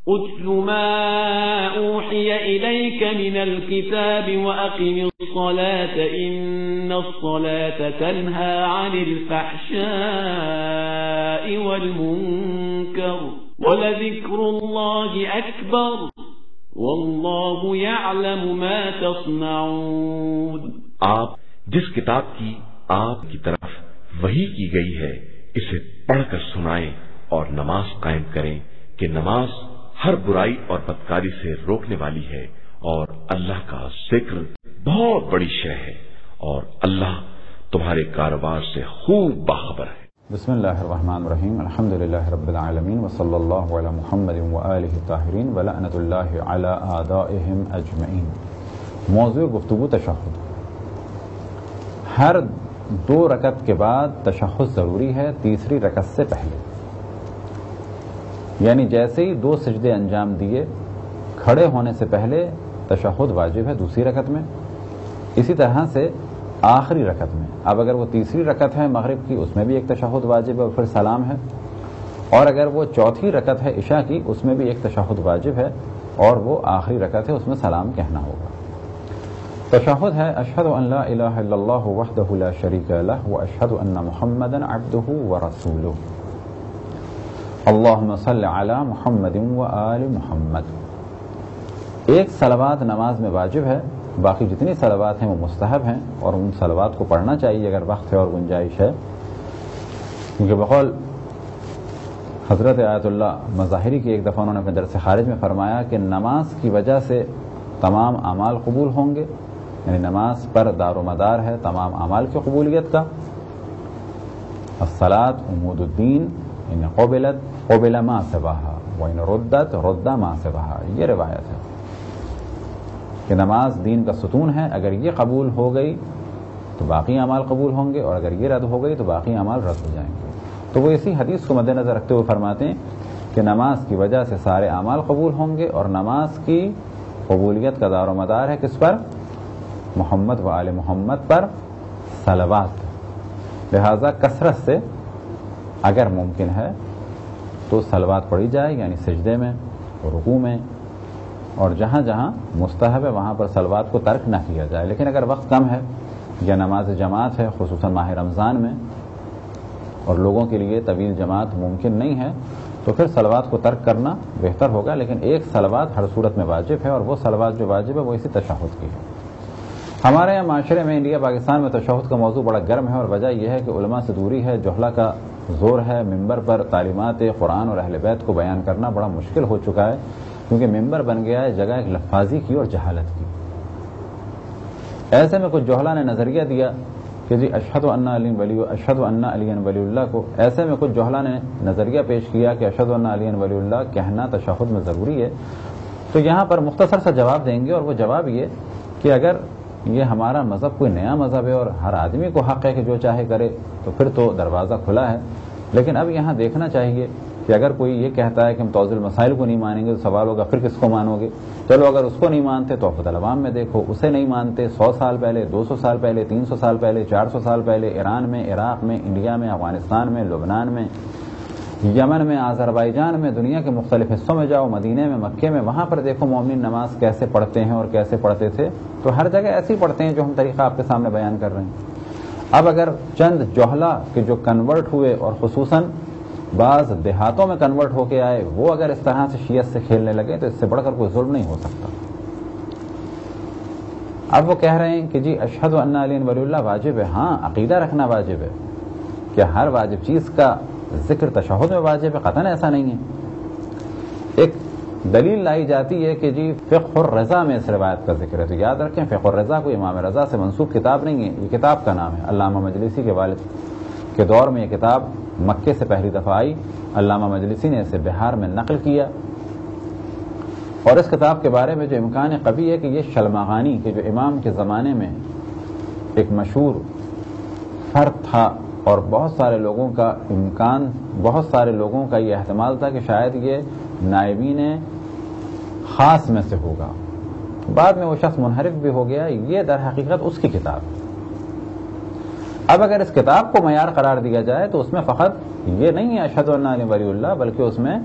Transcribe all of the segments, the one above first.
اتل ما اوحی الیک من الكتاب واقم الصلاة ان الصلاة تنہى عن الفحشاء والمنکر ولذکر اللہ اکبر واللہ یعلم ما تصنعون. آپ جس کتاب کی آپ کی طرف وحی کی گئی ہے اسے پڑھ کر سنائیں اور نماز قائم کریں کہ نماز ہر برائی اور بدکاری سے روکنے والی ہے اور اللہ کا ذکر بہت بڑی شے ہے اور اللہ تمہارے کاروبار سے خوب باخبر ہے. بسم اللہ الرحمن الرحیم. الحمد للہ رب العالمین وصلی اللہ علی محمد وآلہ الطاہرین ولعنۃ اللہ علی اعدائہم اجمعین. موضوع گفتگو تشہد. ہر 2 رکعت کے بعد تشہد ضروری ہے، تیسری رکعت سے پہلے. یعنی جیسے ہی 2 سجدے انجام دیے کھڑے ہونے سے پہلے تشہد واجب ہے دوسری رکعت میں. اسی طرح سے آخری رکعت میں، اب اگر وہ تیسری رکعت ہے مغرب کی اس میں بھی ایک تشہد واجب ہے اور پھر سلام ہے، اور اگر وہ چوتھی رکعت ہے عشاء کی اس میں بھی ایک تشہد واجب ہے اور وہ آخری رکعت ہے اس میں سلام کہنا ہوگا. تشہد ہے اشہد ان لا الہ الا اللہ وحدہ لا شریک لہ واشہد ان محمدا عبدہ ورسولہ اللہم صل علی محمد وآل محمد. ایک صلوات نماز میں واجب ہے، باقی جتنی صلوات ہیں وہ مستحب ہیں اور ان صلوات کو پڑھنا چاہیے اگر وقت ہے اور گنجائش ہے، کیونکہ بقول حضرت آیت اللہ مظاہری کی ایک دفعہ انہوں نے اپنے درس خارج میں فرمایا کہ نماز کی وجہ سے تمام اعمال قبول ہوں گے، یعنی نماز پر دار و مدار ہے تمام اعمال کی قبولیت کا. الصلاۃ عمود الدین ان قبلت قبل ما سواہا وان ردت رد ما سواہا. یہ روایت ہے کہ نماز دین کا ستون ہے، اگر یہ قبول ہو گئی تو باقی اعمال قبول ہوں گے اور اگر یہ رد ہو گئی تو باقی اعمال رد ہو جائیں گے. تو وہ اسی حدیث کو مد نظر رکھتے ہوئے فرماتے ہیں کہ نماز کی وجہ سے سارے اعمال قبول ہوں گے اور نماز کی قبولیت کا دار و مدار ہے کس پر؟ محمد و آل محمد پر صلوات. لہذا کثرت سے اگر ممکن ہے تو صلوات پڑھی جائے، یعنی سجدے میں رکوع میں، اور جہاں جہاں مستحب ہے وہاں پر صلوات کو ترک نہ کیا جائے. لیکن اگر وقت کم ہے یا نماز جماعت ہے خصوصاً ماہ رمضان میں اور لوگوں کے لیے طویل جماعت ممکن نہیں ہے تو پھر صلوات کو ترک کرنا بہتر ہوگا. لیکن ایک صلوات ہر صورت میں واجب ہے اور وہ صلوات جو واجب ہے وہ اسی تشہد کی ہے. ہمارے یہاں معاشرے میں انڈیا پاکستان میں تشہد کا موضوع بڑا گرم ہے اور وجہ یہ ہے کہ علماء سے دوری ہے، جہلا کا زور ہے. ممبر پر تعلیمات قرآن اور اہل بیت کو بیان کرنا بڑا مشکل ہو چکا ہے کیونکہ ممبر بن گیا ہے جگہ ایک لفاظی کی اور جہالت کی. ایسے میں کچھ جہلا نے نظریہ دیا کہ جی اشہد ان علی ولی اللہ کو، ایسے میں کچھ جہلا نے نظریہ پیش کیا کہ اشہد ان علی ولی اللہ کہنا تشہد میں ضروری ہے. تو یہاں پر مختصر سا جواب دیں گے اور وہ جواب یہ کہ اگر یہ ہمارا مذہب کوئی نیا مذہب ہے اور ہر آدمی کو حق ہے کہ جو چاہے کرے تو پھر تو دروازہ کھلا ہے. لیکن اب یہاں دیکھنا چاہیے کہ اگر کوئی یہ کہتا ہے کہ ہم توضیح المسائل کو نہیں مانیں گے تو سوال ہوگا پھر کس کو مانو گے؟ چلو اگر اس کو نہیں مانتے تو افت العوام میں دیکھو، اسے نہیں مانتے 100 سال پہلے، 200 سال پہلے، 300 سال پہلے، 400 سال پہلے ایران میں، عراق میں، انڈیا میں، افغانستان میں، لبنان میں، یمن میں، آذربائیجان میں، دنیا کے مختلف حصوں میں جاؤ، مدینے میں، مکے میں، وہاں پر دیکھو مومن نماز کیسے پڑھتے ہیں اور کیسے پڑھتے تھے. تو ہر جگہ ایسے ہی پڑھتے ہیں جو ہم طریقہ آپ کے سامنے بیان کر رہے ہیں. اب اگر چند جوہلا کے جو کنورٹ ہوئے اور خصوصاً بعض دیہاتوں میں کنورٹ ہو کے آئے وہ اگر اس طرح سے شیعت سے کھیلنے لگے تو اس سے بڑھ کر کوئی ظلم نہیں ہو سکتا. اب وہ کہہ رہے ہیں کہ جی اشہد ان علی ولی اللہ واجب ہے. ہاں عقیدہ رکھنا واجب ہے. کیا ہر واجب چیز کا ذکر تشہد میں واجب ہے؟ قطعاً ایسا نہیں ہے. ایک دلیل لائی جاتی ہے کہ جی فقہ الرضا میں اس روایت کا ذکر ہے. تو یاد رکھیں فقہ الرضا کوئی امام رضا سے منسوب کتاب نہیں ہے، یہ کتاب کا نام ہے. علامہ مجلسی کے والد کے دور میں یہ کتاب مکے سے پہلی دفعہ آئی. علامہ مجلسی نے اسے بہار میں نقل کیا اور اس کتاب کے بارے میں جو امکان قوی ہے کہ یہ شلمغانی کے جو امام کے زمانے میں ایک مشہور فرد تھا اور بہت سارے لوگوں کا یہ احتمال تھا کہ شاید یہ نائبین خاص میں سے ہوگا. بعد میں وہ شخص منحرف بھی ہو گیا. یہ در حقیقت اس کی کتاب ہے. اب اگر اس کتاب کو معیار قرار دیا جائے تو اس میں فقط یہ نہیں ہے اشہد ان علی ولی اللہ، بلکہ اس میں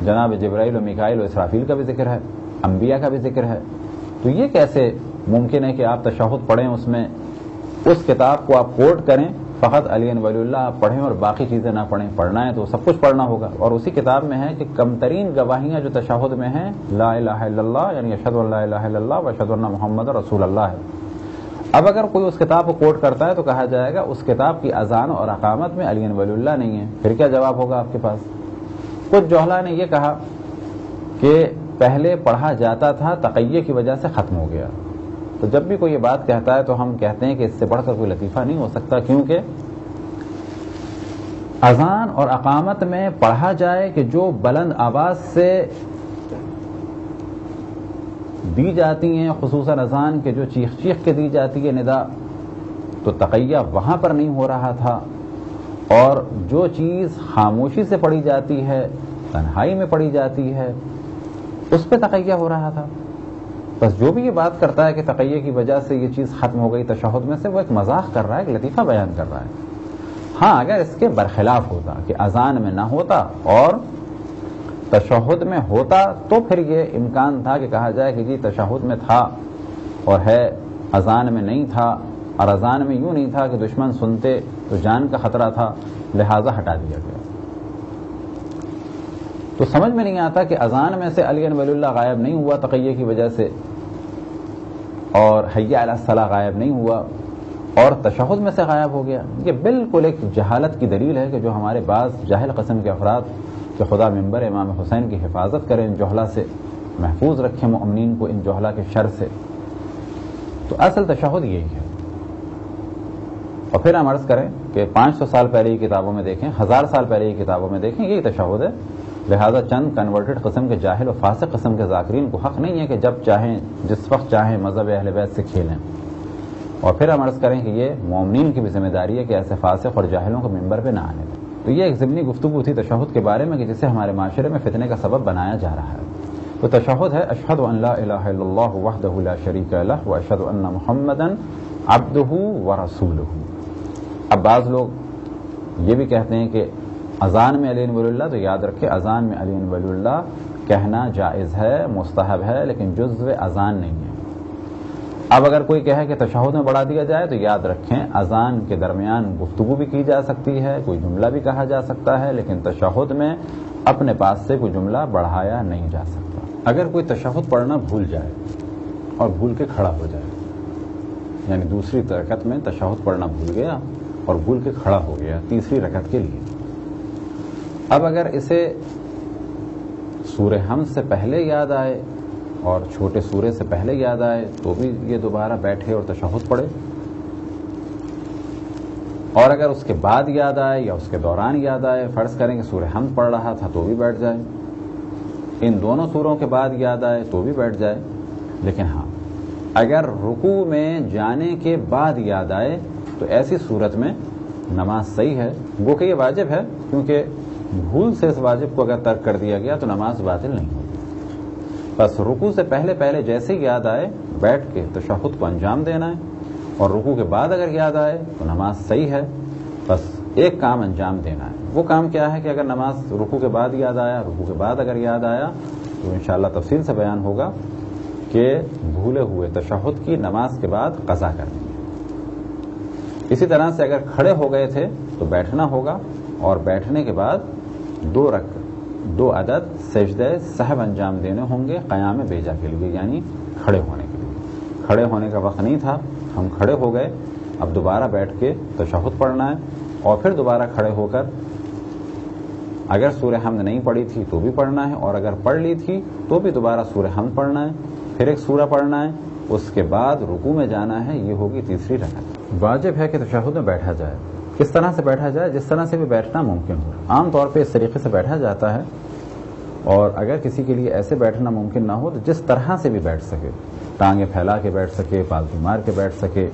جناب جبرائیل و میکائیل و اسرافیل کا بھی ذکر ہے، انبیاء کا بھی ذکر ہے. تو یہ کیسے ممکن ہے کہ آپ تشہد پڑھیں، اس میں اس کتاب کو آپ کوٹ کریں، فقط علی ولی اللہ آپ پڑھیں اور باقی چیزیں نہ پڑھیں؟ پڑھنا ہے تو سب کچھ پڑھنا ہوگا. اور اسی کتاب میں ہے کہ کمترین گواہیاں جو تشہد میں ہیں لا الہ الا اللہ، یعنی اشہد ان لا الہ الا اللہ و اشہد ان محمد رسول اللہ ہے. اب اگر کوئی اس کتاب کو کوٹ کرتا ہے تو کہا جائے گا اس کتاب کی اذان اور اقامت میں علی ولی اللہ نہیں ہے. پھر کیا جواب ہوگا آپ کے پاس؟ کچھ جوہلا نے یہ کہا کہ پہلے پڑھا جاتا تھا، تقیہ کی وجہ سے ختم ہو گیا. تو جب بھی کوئی یہ بات کہتا ہے تو ہم کہتے ہیں کہ اس سے بڑھ کر کوئی لطیفہ نہیں ہو سکتا، کیونکہ اذان اور اقامت میں پڑھا جائے کہ جو بلند آواز سے دی جاتی ہیں، خصوصاً اذان کے جو چیخ چیخ کے دی جاتی ہے ندا، تو تقیہ وہاں پر نہیں ہو رہا تھا. اور جو چیز خاموشی سے پڑھی جاتی ہے، تنہائی میں پڑھی جاتی ہے، اس پہ تقیہ ہو رہا تھا. بس جو بھی یہ بات کرتا ہے کہ تقیہ کی وجہ سے یہ چیز ختم ہو گئی تشہد میں سے، وہ ایک مذاق کر رہا ہے، ایک لطیفہ بیان کر رہا ہے. ہاں اگر اس کے برخلاف ہوتا کہ اذان میں نہ ہوتا اور تشہد میں ہوتا تو پھر یہ امکان تھا کہ کہا جائے کہ جی تشہد میں تھا اور ہے، اذان میں نہیں تھا، اور اذان میں یوں نہیں تھا کہ دشمن سنتے تو جان کا خطرہ تھا لہذا ہٹا دیا گیا. تو سمجھ میں نہیں آتا کہ اذان میں سے علی ولی اللہ غائب نہیں ہوا تقیہ کی وجہ سے، اور حی علی الصلاۃ غائب نہیں ہوا، اور تشہد میں سے غائب ہو گیا. یہ بالکل ایک جہالت کی دلیل ہے کہ جو ہمارے بعض جاہل قسم کے افراد کہ خدا منبر امام حسین کی حفاظت کریں ان جوہلا سے، محفوظ رکھیں مؤمنین کو ان جوہلا کے شر سے. تو اصل تشہد یہی ہے. اور پھر ہم عرض کریں کہ 500 سال پہلے کی کتابوں میں دیکھیں، 1000 سال پہلے کی کتابوں میں دیکھیں، یہی تشہد ہے. لہذا چند کنورٹڈ قسم کے جاہل و فاسق قسم کے ذاکرین کو حق نہیں ہے کہ جب چاہیں جس وقت چاہیں مذہب اہل بیت سے کھیلیں. اور پھر ہم عرض کریں کہ یہ مومنین کی بھی ذمہ داری ہے کہ ایسے فاسق اور جاہلوں کو منبر پہ نہ آنے دیں. تو یہ ایک ضمنی گفتگو تھی تشہد کے بارے میں کہ جسے ہمارے معاشرے میں فتنے کا سبب بنایا جا رہا ہے. تو تشہد ہے اشہد ان لا الہ الا اللہ وحدہ لا شریک لہ واشہد ان محمدا عبدہ ورسولہ. اب بعض لوگ یہ بھی کہتے ہیں کہ اذان میں علی ولی اللہ، تو یاد رکھے اذان میں علی ولی اللہ کہنا جائز ہے، مستحب ہے، لیکن جزو اذان نہیں ہے. اب اگر کوئی کہے کہ تشہد میں بڑھا دیا جائے تو یاد رکھیں اذان کے درمیان گفتگو بھی کی جا سکتی ہے، کوئی جملہ بھی کہا جا سکتا ہے، لیکن تشہد میں اپنے پاس سے کوئی جملہ بڑھایا نہیں جا سکتا. اگر کوئی تشہد پڑھنا بھول جائے اور بھول کے کھڑا ہو جائے، یعنی دوسری رکعت میں تشہد پڑھنا بھول گیا اور بھول کے کھڑا ہو گیا تیسری رکعت کے لیے، اب اگر اسے سورہ حمد سے پہلے یاد آئے اور چھوٹے سورے سے پہلے یاد آئے تو بھی یہ دوبارہ بیٹھے اور تشہد پڑھے، اور اگر اس کے بعد یاد آئے یا اس کے دوران یاد آئے، فرض کریں کہ سورہ حمد پڑھ رہا تھا تو بھی بیٹھ جائے، ان دونوں سوروں کے بعد یاد آئے تو بھی بیٹھ جائے. لیکن ہاں اگر رکوع میں جانے کے بعد یاد آئے تو ایسی صورت میں نماز صحیح ہے، وہ کہ یہ واجب ہے، کیونکہ بھول سے اس واجب کو اگر ترک کر دیا گیا تو نماز باطل نہیں ہوتی. بس رکوع سے پہلے پہلے جیسے ہی یاد آئے بیٹھ کے تشہد کو انجام دینا ہے، اور رکوع کے بعد اگر یاد آئے تو نماز صحیح ہے. بس ایک کام انجام دینا ہے. وہ کام کیا ہے کہ اگر نماز رکوع کے بعد یاد آیا، رکوع کے بعد اگر یاد آیا تو انشاءاللہ تفصیل سے بیان ہوگا کہ بھولے ہوئے تشہد کی نماز کے بعد قضا کرنی ہے. اسی طرح سے اگر کھڑے ہو گئے تھے تو بیٹھنا ہوگا، اور بیٹھنے کے بعد 2 عدد سجدہ سہو انجام دینے ہوں گے قیام بیجا کے لیے، یعنی کھڑے ہونے کے لیے. کھڑے ہونے کا وقت نہیں تھا، ہم کھڑے ہو گئے، اب دوبارہ بیٹھ کے تشہد پڑھنا ہے، اور پھر دوبارہ کھڑے ہو کر اگر سورہ حمد نہیں پڑھی تھی تو بھی پڑھنا ہے، اور اگر پڑھ لی تھی تو بھی دوبارہ سورہ حمد پڑھنا ہے، پھر ایک سورہ پڑھنا ہے، اس کے بعد رکوع میں جانا ہے. یہ ہوگی تیسری رکعت. واجب ہے کہ تشہد میں بیٹھا جائے. کس طرح سے بیٹھا جائے؟ جس طرح سے بھی بیٹھنا ممکن ہو. عام طور پہ اس طریقے سے بیٹھا جاتا ہے، اور اگر کسی کے لیے ایسے بیٹھنا ممکن نہ ہو تو جس طرح سے بھی بیٹھ سکے، ٹانگیں پھیلا کے بیٹھ سکے، پالتو مار کے بیٹھ سکے،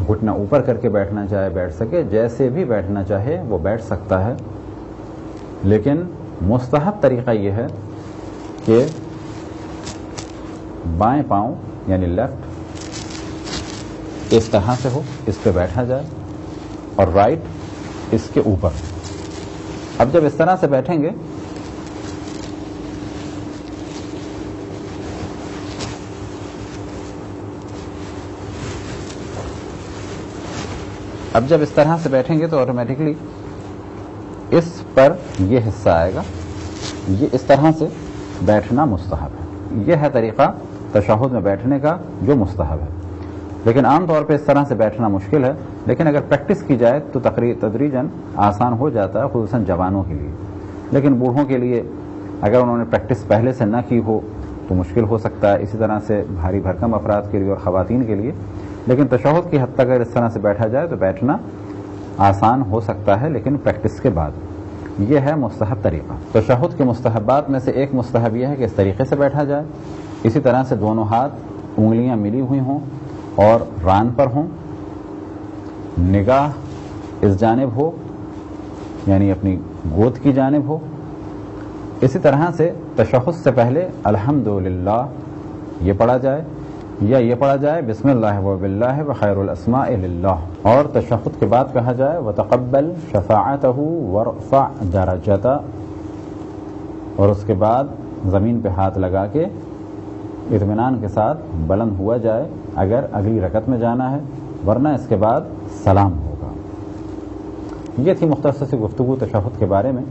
گھٹنا اوپر کر کے بیٹھنا چاہے بیٹھ سکے، جیسے بھی بیٹھنا چاہے وہ بیٹھ سکتا ہے. لیکن مستحب طریقہ یہ ہے کہ بائیں پاؤں یعنی لیفٹ اس طرح سے ہو، اس پہ بیٹھا جائے، اور رائٹ اس کے اوپر. اب جب اس طرح سے بیٹھیں گے اب جب اس طرح سے بیٹھیں گے تو آٹومیٹکلی اس پر یہ حصہ آئے گا، یہ اس طرح سے بیٹھنا مستحب ہے. یہ ہے طریقہ تشہد میں بیٹھنے کا جو مستحب ہے. لیکن عام طور پہ اس طرح سے بیٹھنا مشکل ہے، لیکن اگر پریکٹس کی جائے تو تدریجاً آسان ہو جاتا ہے، خصوصاً جوانوں کے لیے. لیکن بوڑھوں کے لیے اگر انہوں نے پریکٹس پہلے سے نہ کی ہو تو مشکل ہو سکتا ہے، اسی طرح سے بھاری بھرکم افراد کے لیے اور خواتین کے لیے. لیکن تشہد کی حد تک اگر اس طرح سے بیٹھا جائے تو بیٹھنا آسان ہو سکتا ہے، لیکن پریکٹس کے بعد. یہ ہے مستحب طریقہ. تشہد کے مستحبات میں سے ایک مستحب یہ ہے کہ اس طریقے سے بیٹھا جائے. اسی طرح سے دونوں ہاتھ انگلیاں ملی ہوئی ہوں اور ران پر ہوں، نگاہ اس جانب ہو یعنی اپنی گود کی جانب ہو. اسی طرح سے تشہد سے پہلے الحمدللہ یہ پڑھا جائے یا یہ پڑھا جائے بسم اللہ و باللہ و خیر الاسماء للہ. اور تشہد کے بعد کہا جائے وتقبل شفاعتہ وارفع درجتہ، اور اس کے بعد زمین پہ ہاتھ لگا کے اطمینان کے ساتھ بلند ہوا جائے اگر اگلی رکعت میں جانا ہے، ورنہ اس کے بعد سلام ہوگا. یہ تھی مختصر سی گفتگو تشہد کے بارے میں.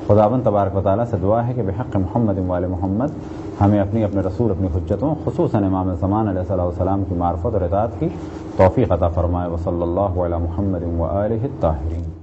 خداوند تبارک و تعالیٰ سے دعا ہے کہ بحق محمد و آل محمد ہمیں اپنے رسول اپنی حجتوں خصوصاً امام زمان علیہ السلام کی معرفت اور اطاعت کی توفیق عطا فرمائے. وصلی اللہ علی محمد و آلہ الطاہرین.